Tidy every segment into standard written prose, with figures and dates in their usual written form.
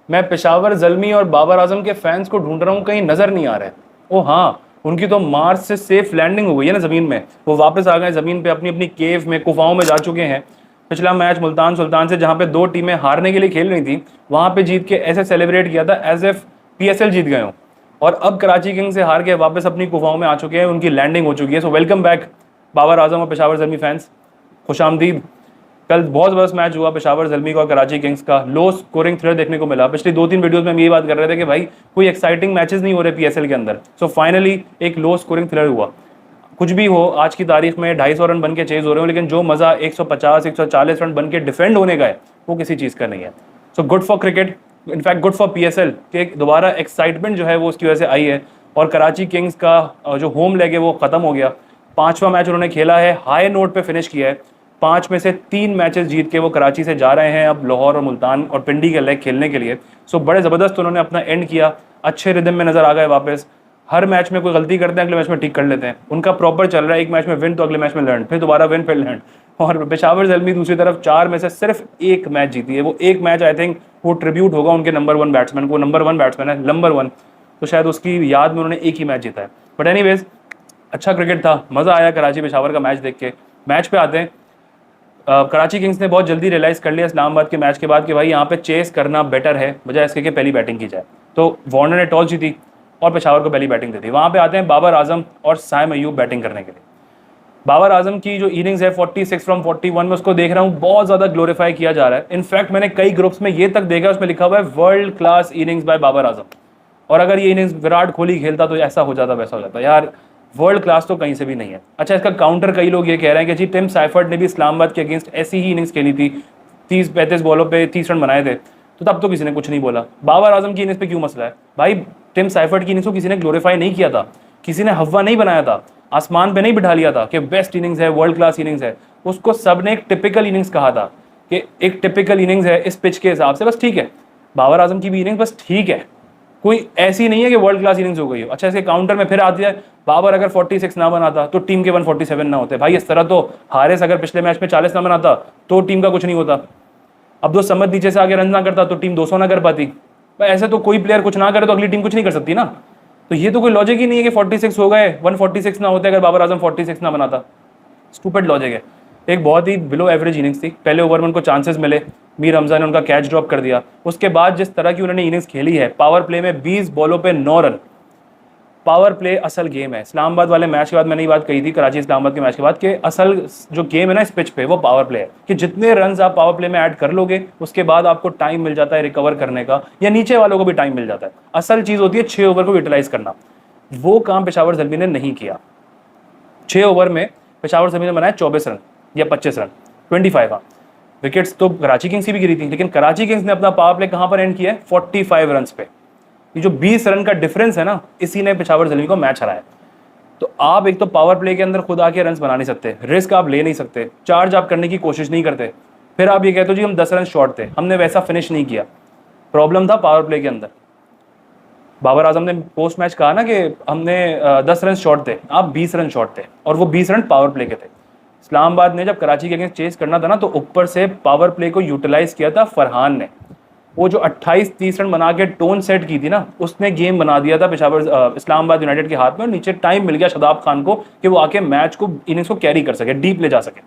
मैं पेशावर जल्मी और बाबर आजम के फैंस को ढूंढ रहा हूँ, कहीं नजर नहीं आ रहे। ओ हाँ, उनकी तो मार्स से सेफ लैंडिंग हो गई है ना जमीन में, वो वापस आ गए जमीन पे, अपनी अपनी केव में, गुफाओं में जा चुके हैं। पिछला मैच मुल्तान सुल्तान से जहां पे दो टीमें हारने के लिए खेल रही थी, वहां पे जीत के ऐसे सेलिब्रेट किया था एज एफ पीएसएल जीत गए हो। और अब कराची किंग्स से हार के वापस अपनी गुफाओं में आ चुके हैं, उनकी लैंडिंग हो चुकी है। So welcome back Babar Azam और पेशावर जल्मी फैंस, खुश आमदीद। कल बहुत जबरदस्त मैच हुआ पेशावर जल्मी का और कराची किंग्स का, लो स्कोरिंग थ्रिलर देखने को मिला। पिछली 2-3 वीडियोस में हम यही बात कर रहे थे कि भाई कोई एक्साइटिंग मैचेस नहीं हो रहे पीएसएल के अंदर। सो फाइनली एक लो स्कोरिंग थ्रिलर हुआ। कुछ भी हो, आज की तारीख में 250 रन बन के चेज हो रहे हो, लेकिन जो मजा 150-140 रन बन के डिफेंड होने का है, वो किसी चीज का नहीं है। So good for cricket, in fact good for PSL कि दोबारा एक्साइटमेंट जो है वो उसकी वजह से आई है। और कराची किंग्स का जो होम लेग है वो खत्म हो गया। 5वां मैच उन्होंने खेला है, हाई नोट पे फिनिश किया है। 5 में से 3 मैचेस जीत के वो कराची से जा रहे हैं अब लाहौर और मुल्तान और पिंडी के लेग खेलने के लिए। सो बड़े ज़बरदस्त उन्होंने अपना एंड किया, अच्छे रिदम में नजर आ गए वापस। हर मैच में कोई गलती करते हैं, अगले मैच में ठीक कर लेते हैं। उनका प्रॉपर चल रहा है, एक मैच में विन तो अगले मैच में लर्न, फिर दोबारा विन फिर लर्न। और पेशावर जल्मी दूसरी तरफ 4 में से सिर्फ एक मैच जीती है। वो एक मैच आई थिंक वो ट्रिब्यूट होगा उनके नंबर 1 बैट्समैन को, नंबर 1 बैट्समैन है, नंबर 1, तो शायद उसकी याद में उन्होंने एक ही मैच जीता है। बट एनीवेज अच्छा क्रिकेट था, मज़ा आया कराची पेशावर का मैच देख के। मैच पे आते हैं। कराची किंग्स ने बहुत जल्दी रियलाइज़ कर लिया इस्लामाबाद के मैच के बाद कि भाई यहाँ पे चेस करना बेटर है बजाय इसके कि पहली बैटिंग की जाए। तो वार्नर ने टॉस जीती और पेशावर को पहली बैटिंग दी थी। वहाँ पे आते हैं बाबर आजम और साइम अयूब बैटिंग करने के लिए। बाबर आजम की जो इनिंग्स है 46 फ्रॉम 41 में, उसको देख रहा हूँ बहुत ज़्यादा ग्लोरीफाई किया जा रहा है। इनफैक्ट मैंने कई ग्रुप्स में ये तक देखा, उसमें लिखा हुआ है world class innings by Babar Azam. और अगर ये इनिंग्स विराट कोहली खेलता तो ऐसा हो जाता, वैसा हो जाता। यार वर्ल्ड क्लास तो कहीं से भी नहीं है। अच्छा, इसका काउंटर कई लोग ये कह रहे हैं कि जी टिम साइफर्ट ने भी इस्लामाबाद के अगेंस्ट ऐसी ही इनिंग्स खेली थी, 30-35 बॉलों पे 30 रन बनाए थे, तो तब तो किसी ने कुछ नहीं बोला। बाबर आजम की इनिंग्स पे क्यों मसला है भाई? टिम साइफर्ट की इनिंग्स को किसी ने ग्लोरीफाई नहीं किया था, किसी ने हवा नहीं बनाया था, आसमान पे नहीं बिठा लिया था कि बेस्ट इनिंग्स है, वर्ल्ड क्लास इनिंग्स है। उसको सबने एक टिपिकल इनिंग्स कहा था कि एक टिपिकल इनिंग्स है इस पिच के हिसाब से, बस ठीक है। बाबर आजम की भी इनिंग्स बस ठीक है, कोई ऐसी नहीं है कि वर्ल्ड क्लास इनिंग्स हो गई हो। अच्छा, इसके काउंटर में फिर आती है, बाबर अगर 46 ना बनाता तो टीम के 147 ना होते। भाई इस तरह तो हारिस अगर पिछले मैच में 40 ना बनाता तो टीम का कुछ नहीं होता। अब्दुल समद नीचे से आगे रन ना करता तो टीम 200 ना कर पाती। भाई ऐसे तो कोई प्लेयर कुछ ना करे तो अगली टीम कुछ नहीं कर सकती ना। तो ये तो कोई लॉजिक ही नहीं है कि 46 हो गए, 146 ना होते अगर बाबर आजम 46 ना बनाता। स्टूपिड लॉजिक है। एक बहुत ही बिलो एवरेज इनिंग्स थी। पहले ओवर में उनको चांसेस मिले, मीर हमजा ने उनका कैच ड्रॉप कर दिया। उसके बाद जिस तरह की उन्होंने इनिंग्स खेली है, पावर प्ले में 20 बॉलों पे 9 रन। पावर प्ले असल गेम है। इस्लामाबाद वाले मैच के बाद मैंने ये बात कही थी, कराची इस्लामाबाद के मैच के बाद, कि असल जो गेम है ना इस पिच पे, वो पावर प्ले है। कि जितने रन आप पावर प्ले में ऐड कर लोगे उसके बाद आपको टाइम मिल जाता है रिकवर करने का, या नीचे वालों को भी टाइम मिल जाता है। असल चीज़ होती है 6 ओवर को यूटिलाइज करना। वो काम पेशावर जल्मी ने नहीं किया। 6 ओवर में पेशावर जल्मी ने बनाया 24 रन या 25 रन, 25। हाँ, विकेट्स तो कराची किंग्स की भी गिरी थी, लेकिन कराची किंग्स ने अपना पावर प्ले कहां पर एंड किया है? 45 रन पे। ये जो 20 रन का डिफरेंस है ना, इसी ने पेशावर जल्मी को मैच हराया। तो आप एक तो पावर प्ले के अंदर खुद आके रन बना नहीं सकते, रिस्क आप ले नहीं सकते, चार्ज आप करने की कोशिश नहीं करते, फिर आप ये कहते हो जी हम 10 रन शॉर्ट थे, हमने वैसा फिनिश नहीं किया। प्रॉब्लम था पावर प्ले के अंदर। बाबर आजम ने पोस्ट मैच कहा ना कि हमने 10 रन शॉर्ट थे, आप 20 रन शॉर्ट थे, और वो 20 रन पावर प्ले के थे। इस्लामाबाद ने जब कराची के अगेंस्ट चेस करना था ना, तो ऊपर से पावर प्ले को यूटिलाइज किया था फरहान ने। वो जो 28-30 रन बना के टोन सेट की थी ना, उसने गेम बना दिया था पेशावर इस्लामाबाद यूनाइटेड के हाथ में। और नीचे टाइम मिल गया शदाब खान को कि वो आके मैच को, इनिंग्स को कैरी कर सके, डीप ले जा सके।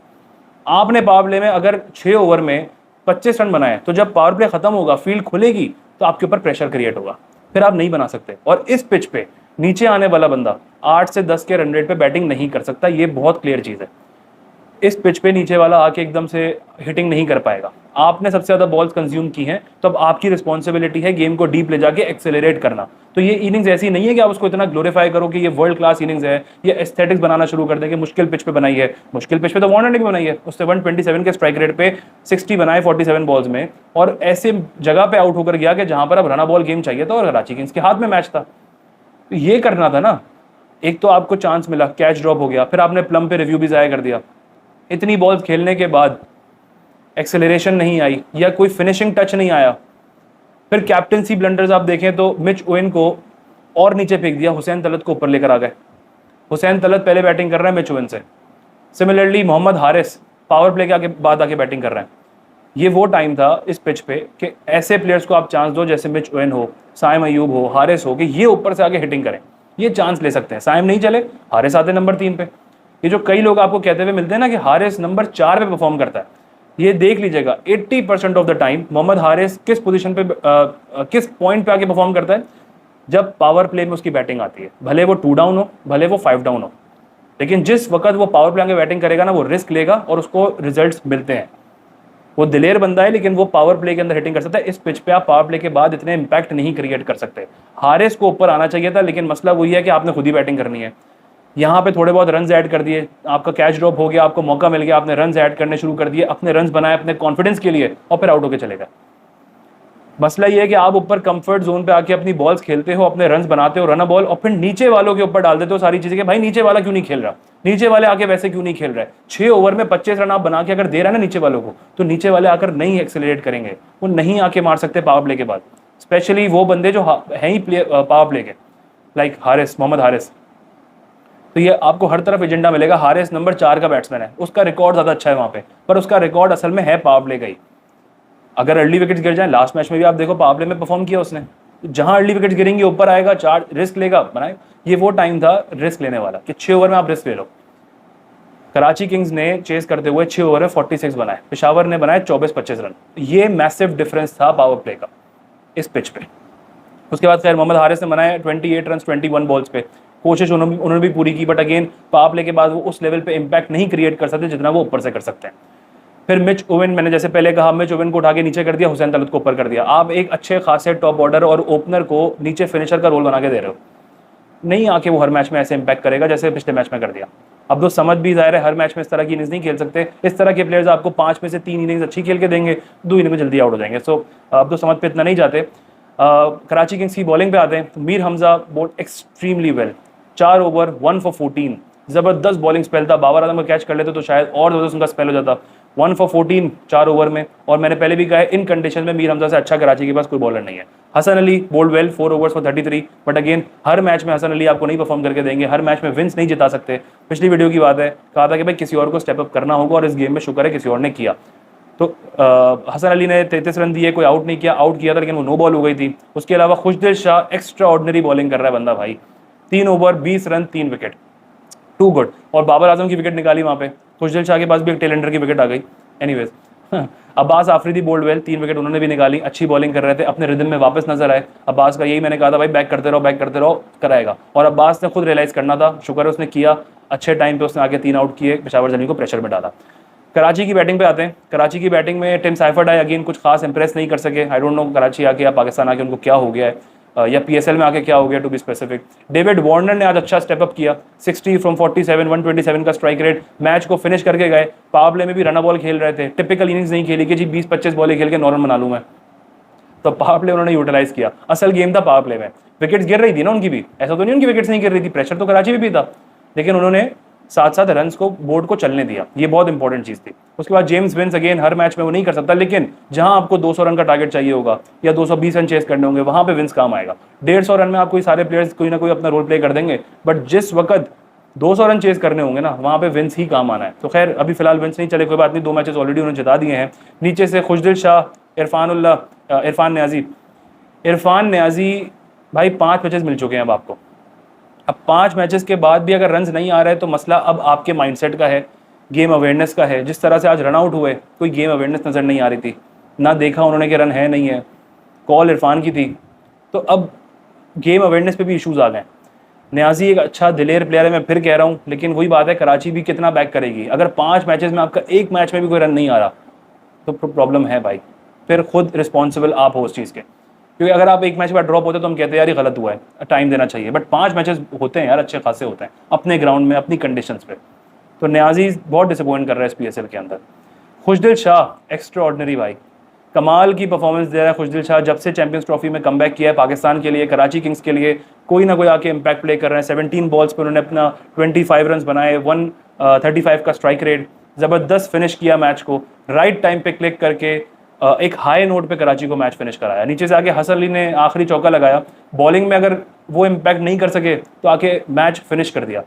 आपने पावर प्ले में अगर 6 ओवर में 25 रन बनाए, तो जब पावर प्ले खत्म होगा, फील्ड खुलेगी, तो आपके ऊपर प्रेशर क्रिएट होगा, फिर आप नहीं बना सकते। और इस पिच पे नीचे आने वाला बंदा 8 से 10 के रन रेट पे बैटिंग नहीं कर सकता, ये बहुत क्लियर चीज़ है। इस पिच पे नीचे वाला आके एकदम से हिटिंग नहीं कर पाएगा। आपने सबसे ज़्यादा बॉल्स कंज्यूम की हैं, तो अब आपकी रिस्पॉन्सिबिलिटी है गेम को डीप ले जाके एक्सेलरेट करना। तो ये इनिंग्स ऐसी नहीं है कि आप उसको इतना ग्लोरीफाई करो कि ये वर्ल्ड क्लास इनिंग्स है, ये एस्थेटिक्स बनाना शुरू कर देंगे। मुश्किल पिच पे बनाई है, मुश्किल पिच पे तो वार्नर ने भी बनाई है, उससे 127 के स्ट्राइक रेट पे 60 बनाए 47 बॉल्स में, और ऐसे जगह पे आउट होकर गया कि जहां पर अब रना बॉल गेम चाहिए था, और कराची किंग्स के हाथ में मैच था। तो ये करना था ना। एक तो आपको चांस मिला, कैच ड्रॉप हो गया, फिर आपने प्लम पे रिव्यू भी ज़ाया कर दिया। इतनी बॉल्स खेलने के बाद एक्सेलरेशन नहीं आई या कोई फिनिशिंग टच नहीं आया। फिर कैप्टनसी ब्लंडर्स आप देखें तो मिच ओवेन को और नीचे फेंक दिया, हुसैन तलत को ऊपर लेकर आ गए। हुसैन तलत पहले बैटिंग कर रहे हैं मिच ओवेन से। Similarly Mohammad Haris power play के आगे बाद आके बैटिंग कर रहे हैं। ये वो टाइम था इस पिच पे कि ऐसे प्लेयर्स को आप चांस दो, जैसे मिच ओवेन हो, साइम अयूब हो, हारिस हो, कि ये ऊपर से आके हिटिंग करें, ये चांस ले सकते हैं। साइम नहीं चले, हारिस आते नंबर 3 पे। ये जो कई लोग आपको कहते हुए मिलते हैं ना कि हारिस नंबर 4 पे परफॉर्म करता है, ये देख लीजिएगा 80% of the time Mohammad Haris किस पोजीशन पे किस पॉइंट पे आके परफॉर्म करता है, जब पावर प्ले में उसकी बैटिंग आती है। भले वो 2 डाउन हो, भले वो 5 डाउन हो, लेकिन जिस वक्त वो पावर प्ले आके बैटिंग करेगा ना, वो रिस्क लेगा और उसको रिजल्ट्स मिलते हैं। वो दिलेर बंदा है, लेकिन वो पावर प्ले के अंदर हिटिंग कर सकता है। इस पिच पे आप पावर प्ले के बाद इतने इंपैक्ट नहीं क्रिएट कर सकते। हारिस को ऊपर आना चाहिए था, लेकिन मसला वही है कि आपने खुद ही बैटिंग करनी है। यहाँ पे थोड़े बहुत रन ऐड कर दिए, आपका कैच ड्रॉप हो गया, आपको मौका मिल गया, आपने रन ऐड करने शुरू कर दिए, अपने रन बनाए अपने कॉन्फिडेंस के लिए, और फिर आउट होकर चले गए। मसला ये है कि आप ऊपर कंफर्ट जोन पे आके अपनी बॉल्स खेलते हो, अपने रन बनाते हो, रन बॉल, और फिर नीचे वालों के ऊपर डाल देते हो सारी चीजें कि भाई नीचे वाला क्यों नहीं खेल रहा, नीचे वाले आके वैसे क्यों नहीं खेल रहे। 6 ओवर में 25 रन आप बना के अगर दे रहा है ना नीचे वालों को, तो नीचे वाले आकर नहीं एक्सेलरेट करेंगे, वो नहीं आके मार सकते पावर प्ले के बाद, स्पेशली वो बंदे जो है ही पावर प्ले के, लाइक हारिस, मोहम्मद हारिस। तो ये आपको हर तरफ एजेंडा मिलेगा। हारिस नंबर 4 का बैट्समैन है, उसका रिकॉर्ड ज्यादा अच्छा है वहां पे, पर उसका रिकॉर्ड असल में है पावर प्ले का ही। अगर अर्ली विकेट्स गिर जाए, लास्ट मैच में भी आप देखो पावर प्ले में परफॉर्म किया उसने, जहां अर्ली विकेट्स गिरेंगे ऊपर आएगा, 4 रिस्क लेगा, बनाए। ये वो टाइम था रिस्क लेने वाला कि 6 ओवर में आप रिस्क ले लो। कराची किंग्स ने चेस करते हुए 6 ओवर में 46 बनाए, पेशावर ने बनाए 24-25 रन। ये मैसिव डिफरेंस था पावर प्ले का इस पिच पे। उसके बाद खैर मोहम्मद हारिस ने बनाए 28 रन 21 बॉल्स पे। कोशिश उन्होंने भी पूरी की, बट अगेन पावर प्ले के बाद वो उस लेवल पे इंपैक्ट नहीं क्रिएट कर सकते जितना वो ऊपर से कर सकते हैं। फिर मिच ओवेन, मैंने जैसे पहले कहा, मिच ओवेन को उठा के नीचे कर दिया, हुसैन तलत को ऊपर कर दिया। आप एक अच्छे खासे टॉप ऑर्डर और ओपनर को नीचे फिनिशर का रोल बना के दे रहे हो, नहीं आके वो हर मैच में ऐसे इंपैक्ट करेगा जैसे पिछले मैच में कर दिया। अब तो समझ भी जाहिर है हर मैच में इस तरह की इनिंग्स नहीं खेल सकते। इस तरह के प्लेयर्स आपको 5 में से 3 इनिंग्स अच्छी खेल के देंगे, 2 इनिंग में जल्दी आउट हो जाएंगे। सो अब तो समझ पे इतना नहीं जाते। कराची किंग्स की बॉलिंग पे आते हैं तो Mir Hamza bowled extremely well, 4 over 1 for 14, जबरदस्त बॉलिंग स्पेल था। बाबर आजम को कैच कर लेते तो शायद और जबरदस्त उनका स्पेल हो जाता। 1 for 14 4 ओवर में, और मैंने पहले भी कहा है इन कंडीशन में मीर हमजा से अच्छा कराची के पास कोई बॉलर नहीं है। Hasan Ali bowled well 4 overs for 33, but again हर मैच में हसन अली आपको नहीं परफॉर्म करके देंगे, हर मैच में विंस नहीं जिता सकते। पिछली वीडियो की बात है, कहा था कि भाई किसी और को स्टेप अप करना होगा, और इस गेम में शुक्र है किसी और ने किया। तो हसन अली ने 33 रन दिए, कोई आउट नहीं किया, आउट किया था लेकिन वो नो बॉल हो गई थी। उसके अलावा Khushdil Shah extraordinary bowling कर रहा है बंदा भाई, 3 over 20 run 3 wicket, too good. और बाबर आजम की विकेट निकाली वहां पे, खुशदिल शाह के पास भी एक टेलेंडर की विकेट आ गई। Anyways Abbas Afridi bowled well, 3 wicket उन्होंने भी निकाली, अच्छी बॉलिंग कर रहे थे, अपने रिदम में वापस नजर आए। अब्बास का यही मैंने कहा था भाई बैक करते रहो, बैक करते रहो, कराएगा। और अब्बास ने खुद रियलाइज करना था, शुक्र है उसने किया, अच्छे टाइम पे उसने आगे 3 आउट किए, पेशावर जली को प्रेशर में डाला। कराची की बैटिंग पे आते हैं। कराची की बैटिंग में टिम साइफर्ड आए, अगेन कुछ खास इंप्रेस नहीं कर सके। आई डोंट नो कराची आके या पाकिस्तान आके उनको क्या हो गया है, या पीएसएल में आके क्या हो गया to be specific. David Warner ने आज अच्छा स्टेप अप किया, 60 फ्रॉम 47, 127 का स्ट्राइक रेट, मैच को फिनिश करके गए। पावर प्ले में भी रन बॉल खेल रहे थे, टिपिकल इनिंग्स नहीं खेली कि जी 20-25 बॉलें खेल के 9 रन बना लूँ मैं, तो पावर प्ले उन्होंने यूटिलाइज किया। असल गेम था पावर प्ले में, विकेट्स गिर रही थी ना उनकी भी, ऐसा तो नहीं उनकी विकेट्स नहीं गिर रही थी, प्रेशर तो कराची में भी था, लेकिन उन्होंने साथ साथ रन्स को बोर्ड को चलने दिया, ये बहुत इंपॉर्टेंट चीज थी। उसके बाद जेम्स विंस, अगेन हर मैच में वो नहीं कर सकता, लेकिन जहां आपको 200 रन का टारगेट चाहिए होगा या 220 रन चेस करने होंगे, वहां पे विंस काम आएगा। 150 रन में आपको सारे प्लेयर्स कोई ना कोई अपना रोल प्ले कर देंगे, बट जिस वक्त 200 रन चेस करने होंगे ना, वहां पे विंस ही काम आना है। तो खैर अभी फिलहाल विंस नहीं चले, कोई बात नहीं, 2 मैचेस ऑलरेडी उन्होंने जिता दिए हैं। नीचे से खुशदिल शाह, इरफान न्याजी भाई 5 मैचेस मिल चुके हैं अब आपको। अब 5 मैचेस के बाद भी अगर रन्स नहीं आ रहे तो मसला अब आपके माइंडसेट का है, गेम अवेयरनेस का है। जिस तरह से आज रन आउट हुए, कोई गेम अवेयरनेस नज़र नहीं आ रही थी, ना देखा उन्होंने कि रन है नहीं है, कॉल इरफान की थी, तो अब गेम अवेयरनेस पे भी इश्यूज आ गए। न्याजी एक अच्छा दिलेर प्लेयर है, मैं फिर कह रहा हूँ, लेकिन वही बात है, कराची भी कितना बैक करेगी। अगर 5 मैचेस में आपका एक मैच में भी कोई रन नहीं आ रहा तो प्रॉब्लम है भाई, फिर खुद रिस्पॉन्सिबल आप हो उस चीज़ के। क्योंकि अगर आप एक मैच बाद ड्रॉप होते तो हम कहते हैं यार ये गलत हुआ है, टाइम देना चाहिए, बट 5 मैचेस होते हैं यार, अच्छे खासे होते हैं अपने ग्राउंड में, अपनी कंडीशंस पे। तो न्याजी बहुत डिसअपॉइंट कर रहा है इस पीएसएल के अंदर। खुशदिल शाह एक्स्ट्रा ऑर्डिनरी भाई, कमाल की परफॉर्मेंस दे रहा है खुशदिल शाह। जब से चैंपियंस ट्रॉफी में कमबैक किया है पाकिस्तान के लिए, कराची किंग्स के लिए, कोई ना कोई आके इम्पैक्ट प्ले कर रहे हैं। 17 बॉल्स पर उन्होंने अपना 25 रन बनाए, 135 का स्ट्राइक रेट, ज़बरदस्त फिनिश किया मैच को, राइट टाइम पे क्लिक करके एक हाई नोट पे कराची को मैच फिनिश कराया। नीचे से आके हसन अली ने आखिरी चौका लगाया, बॉलिंग में अगर वो इम्पैक्ट नहीं कर सके तो आके मैच फिनिश कर दिया।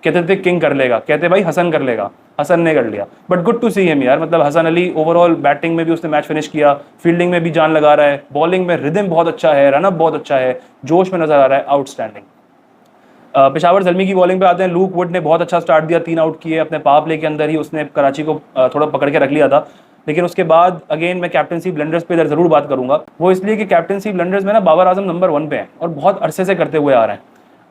कहते थे किंग कर लेगा, कहते भाई हसन कर लेगा, हसन ने कर लिया। But good to see him यार, मतलब हसन अली ओवरऑल बैटिंग में भी उसने मैच फिनिश किया, फील्डिंग में भी जान लगा रहा है, बॉलिंग में रिदम बहुत अच्छा है, रनअप बहुत अच्छा है, जोश में नजर आ रहा है, आउटस्टैंडिंग। पेशावर ज़ल्मी की बॉलिंग पे आते हैं। लूक वुड ने बहुत अच्छा स्टार्ट दिया, 3 आउट किए, अपने पावर प्ले के अंदर ही उसने कराची को थोड़ा पकड़ के रख लिया था। लेकिन उसके बाद अगेन मैं कैप्टनसी ब्लंडर्स पे इधर जरूर बात करूंगा, वो इसलिए कि कैप्टनसी ब्लंडर्स में ना बाबर आजम नंबर 1 पे हैं और बहुत अरसे से करते हुए आ रहे हैं।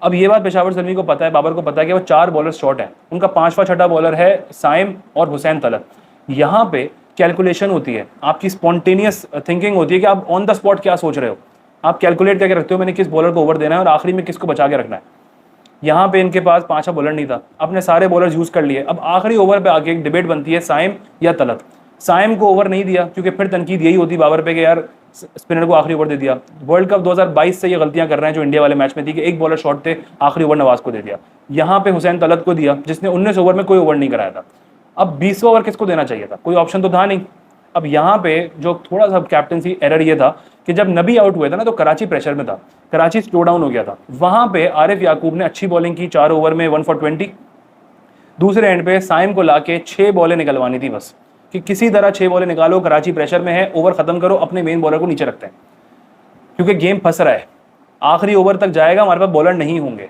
अब ये बात पेशावर ज़ल्मी को पता है, बाबर को पता है कि वो 4 बॉलर शॉर्ट है, उनका 5वां छठा बॉलर है साइम और हुसैन तलत। यहाँ पे कैलकुलेशन होती है, आपकी स्पॉन्टेनियस थिंकिंग होती है कि आप ऑन द स्पॉट क्या सोच रहे हो, आप कैलकुलेट करके रखते हो मैंने किस बॉलर को ओवर देना है और आखिरी में किसको बचा के रखना है। यहाँ पे इनके पास 5वां बॉलर नहीं था, अपने सारे बॉलर्स यूज कर लिए। अब आखिरी ओवर पे आके एक डिबेट बनती है साइम या तलत। साइम को ओवर नहीं दिया क्योंकि फिर तनकीद यही होती बाबर पे कि यार स्पिनर को आखिरी ओवर दे दिया। वर्ल्ड कप 2022 से ये गलतियां कर रहे हैं जो इंडिया वाले मैच में थी कि एक बॉलर शॉर्ट थे, आखिरी ओवर नवाज को दे दिया। यहाँ पे हुसैन तलत को दिया जिसने 19 ओवर में कोई ओवर नहीं कराया था। अब 20वां ओवर किसको देना चाहिए था, कोई ऑप्शन तो था नहीं। अब यहाँ पे जो थोड़ा सा कैप्टनसी एरर ये था कि जब नबी आउट हुए थे ना तो कराची प्रेशर में था, कराची स्लो डाउन हो गया था। वहां पे आरिफ याकूब ने अच्छी बॉलिंग की, 4 ओवर में 1 for 20। दूसरे एंड पे साइम को लाके 6 बॉलें निकलवानी थी बस, कि किसी तरह 6 बॉलें निकालो, कराची प्रेशर में है, ओवर खत्म करो, अपने मेन बॉलर को नीचे रखते हैं क्योंकि गेम फंस रहा है। आखिरी ओवर तक जाएगा, हमारे पास बॉलर नहीं होंगे,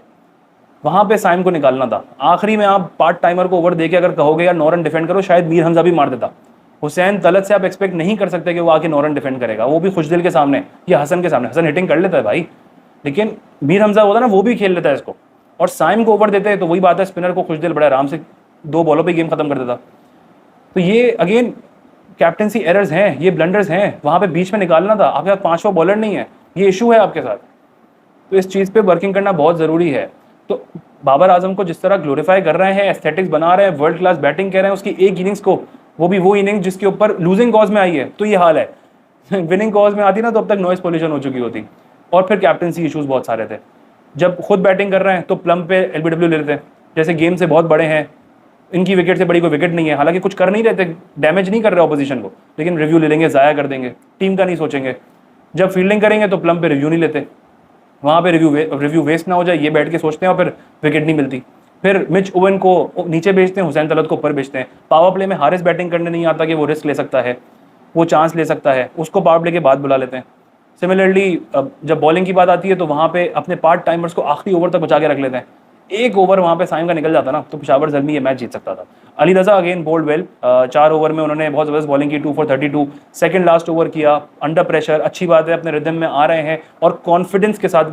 वहां पे साइम को निकालना था। आखिरी में आप पार्ट टाइमर को ओवर देके अगर कहोगे यार 9 रन डिफेंड करो, शायद मीर हमजा भी मार देता। हुसैन तलत से आप एक्सपेक्ट नहीं कर सकते कि वो आके 9 रन डिफेंड करेगा, वो भी खुशदिल के सामने या हसन के सामने। हसन हिटिंग कर लेता है भाई, लेकिन मीर हमजा होता ना वो भी खेल लेता है इसको, और साइम को ओवर देते हैं तो वही बात है, स्पिनर को खुशदिल बड़े आराम से 2 बॉलों पे गेम खत्म कर देता। तो ये अगेन कैप्टनसी एरर्स हैं, ये ब्लंडर्स हैं, वहां पे बीच में निकालना था। आपके पास 5वां बॉलर नहीं है, ये इशू है आपके साथ, तो इस चीज़ पे वर्किंग करना बहुत ज़रूरी है। तो बाबर आजम को जिस तरह ग्लोरीफाई कर रहे हैं, एस्थेटिक्स बना रहे हैं, वर्ल्ड क्लास बैटिंग कह रहे हैं, उसकी एक इनिंग्स को, वो भी वो इनिंग्स जिसके ऊपर लूजिंग कॉज में आई है, तो ये हाल है। विनिंग कॉज में आती ना तो अब तक नॉइस पॉल्यूशन हो चुकी होती। और फिर कैप्टनसी इशूज़ बहुत सारे थे, जब खुद बैटिंग कर रहे हैं तो प्लम पे LBW ले लेते हैं, जैसे गेम से बहुत बड़े हैं, इनकी विकेट से बड़ी कोई विकेट नहीं है, हालांकि कुछ कर नहीं रहते, डैमेज नहीं कर रहे ऑपोजिशन को, लेकिन रिव्यू ले लेंगे, ज़ाया कर देंगे, टीम का नहीं सोचेंगे। जब फील्डिंग करेंगे तो प्लम पे रिव्यू नहीं लेते, वहाँ पे रिव्यू वेस्ट ना हो जाए ये बैठ के सोचते हैं और फिर विकेट नहीं मिलती। फिर मिच ओवन को नीचे भेजते हैं, हुसैन तलत को ऊपर भेजते हैं। पावर प्ले में हारिस बैटिंग करने नहीं आता कि वो रिस्क ले सकता है, वो चांस ले सकता है, उसको पावर प्ले के बाद बुला लेते हैं। सिमिलरली जब बॉलिंग की बात आती है तो वहाँ पे अपने पार्ट टाइमर्स को आखिरी ओवर तक बचा के रख लेते हैं। एक ओवर वहाँ पे साइम का निकल जाता ना तो पेशावर ज़ल्मी ये मैच जीत सकता था। Ali Raza again bold well, 4 over में उन्होंने बहुत ज़बरदस्त बॉलिंग की, 2 for 32, सेकंड लास्ट ओवर किया, अंडर प्रेशर, अच्छी बात है, अपने रिदम में आ रहे हैं और कॉन्फिडेंस के साथ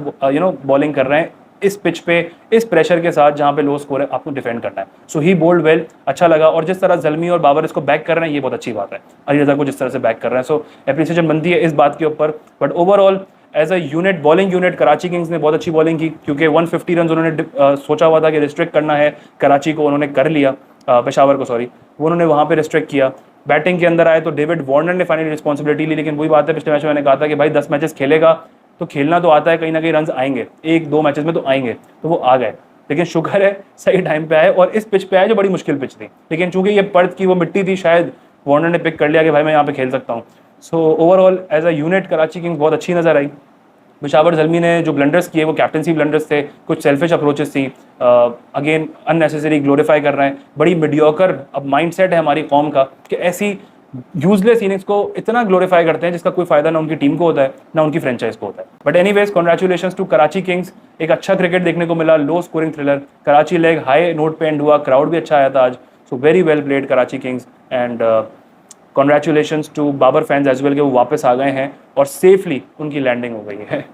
बॉलिंग कर रहे हैं इस पिच पे, इस प्रेशर के साथ जहाँ पे लो स्कोर है, आपको डिफेंड करना है। सो ही बोल्ड वेल, अच्छा लगा। और जिस तरह ज़ल्मी और बाबर इसको बैक कर रहे हैं ये बहुत अच्छी बात है, अली रज़ा को जिस तरह से बैक कर रहे हैं, सो एप्रिसिएशन बनती है इस बात के ऊपर। But overall as a unit, bowling unit, Karachi Kings ने बहुत अच्छी बॉलिंग की क्योंकि 150 रन उन्होंने सोचा हुआ था कि रिस्ट्रिक्ट करना है कराची को, उन्होंने कर लिया, पेशावर को सॉरी, वो उन्होंने वहाँ पे रिस्ट्रिक्ट किया। बैटिंग के अंदर आए तो डेविड वार्नर ने फाइनली रिस्पॉन्सिबिलिटी ली, लेकिन वही बात है, पिछले मैच में मैंने कहा था कि भाई 10 मैचेस खेलेगा तो खेलना तो आता है, कहीं ना कहीं रन आएंगे, 1-2 मैचेस में तो आएंगे, तो वो आ गए। लेकिन शुक्र है सही टाइम पे आए और इस पिच पे आए जो बड़ी मुश्किल पिच थी, लेकिन चूंकि ये पर्थ की वो मिट्टी थी, शायद वार्नर ने पिक कर लिया कि भाई मैं यहाँ पे खेल सकता हूँ। So overall as a unit Karachi Kings बहुत अच्छी नजर आई। पेशावर ज़ल्मी ने जो ब्लंडर्स किए वो कैप्टनसी ब्लंडर्स थे, कुछ सेल्फिश अप्रोचेस थी, अगेन अननेसेसरी ग्लोरीफाई कर रहे हैं, बड़ी मीडियोकर अब माइंडसेट है हमारी कौम का कि ऐसी यूजलेस इनिंग्स को इतना ग्लोरीफाई करते हैं जिसका कोई फायदा ना उनकी टीम को होता है ना उनकी फ्रेंचाइज को होता है। But anyways congratulations to Karachi Kings, एक अच्छा क्रिकेट देखने को मिला, low scoring thriller, Karachi leg high note पे एंड हुआ, क्राउड भी अच्छा आया था आज, so very well played Karachi Kings and congratulations to Babar fans as well कि वो वापस आ गए हैं और सेफली उनकी लैंडिंग हो गई है।